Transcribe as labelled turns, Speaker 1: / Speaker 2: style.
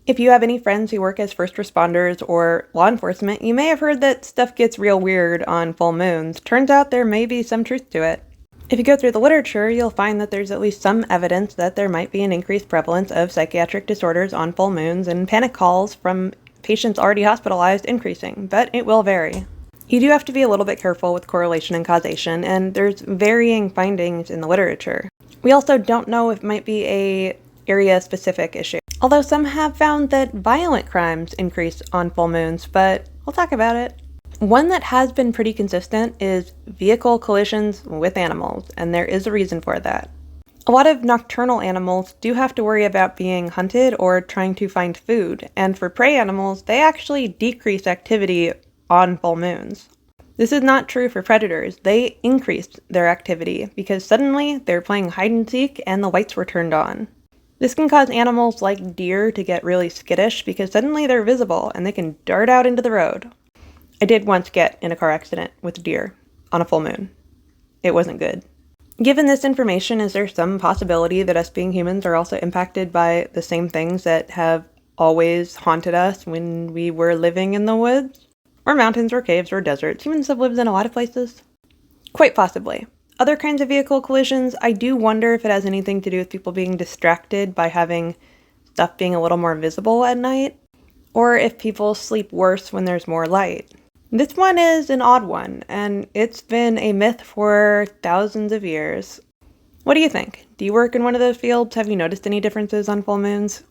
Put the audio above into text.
Speaker 1: If you have any friends who work as first responders or law enforcement, you may have heard that stuff gets real weird on full moons. Turns out there may be some truth to it. If you go through the literature, you'll find that there's at least some evidence that there might be an increased prevalence of psychiatric disorders on full moons and panic calls from patients already hospitalized increasing, but it will vary. You do have to be a little bit careful with correlation and causation, and there's varying findings in the literature. We also don't know if it might be a area-specific issue, although some have found that violent crimes increase on full moons, but we'll talk about it. One that has been pretty consistent is vehicle collisions with animals, and there is a reason for that. A lot of nocturnal animals do have to worry about being hunted or trying to find food, and for prey animals, they actually decrease activity on full moons. This is not true for predators. They increased their activity because suddenly they're playing hide and seek and the lights were turned on. This can cause animals like deer to get really skittish because suddenly they're visible and they can dart out into the road. I did once get in a car accident with a deer on a full moon. It wasn't good. Given this information, is there some possibility that us being humans are also impacted by the same things that have always haunted us when we were living in the woods? Or mountains or caves or deserts? Humans have lived in a lot of places. Quite possibly. Other kinds of vehicle collisions, I do wonder if it has anything to do with people being distracted by having stuff being a little more visible at night, or if people sleep worse when there's more light. This one is an odd one, and it's been a myth for thousands of years. What do you think? Do you work in one of those fields? Have you noticed any differences on full moons?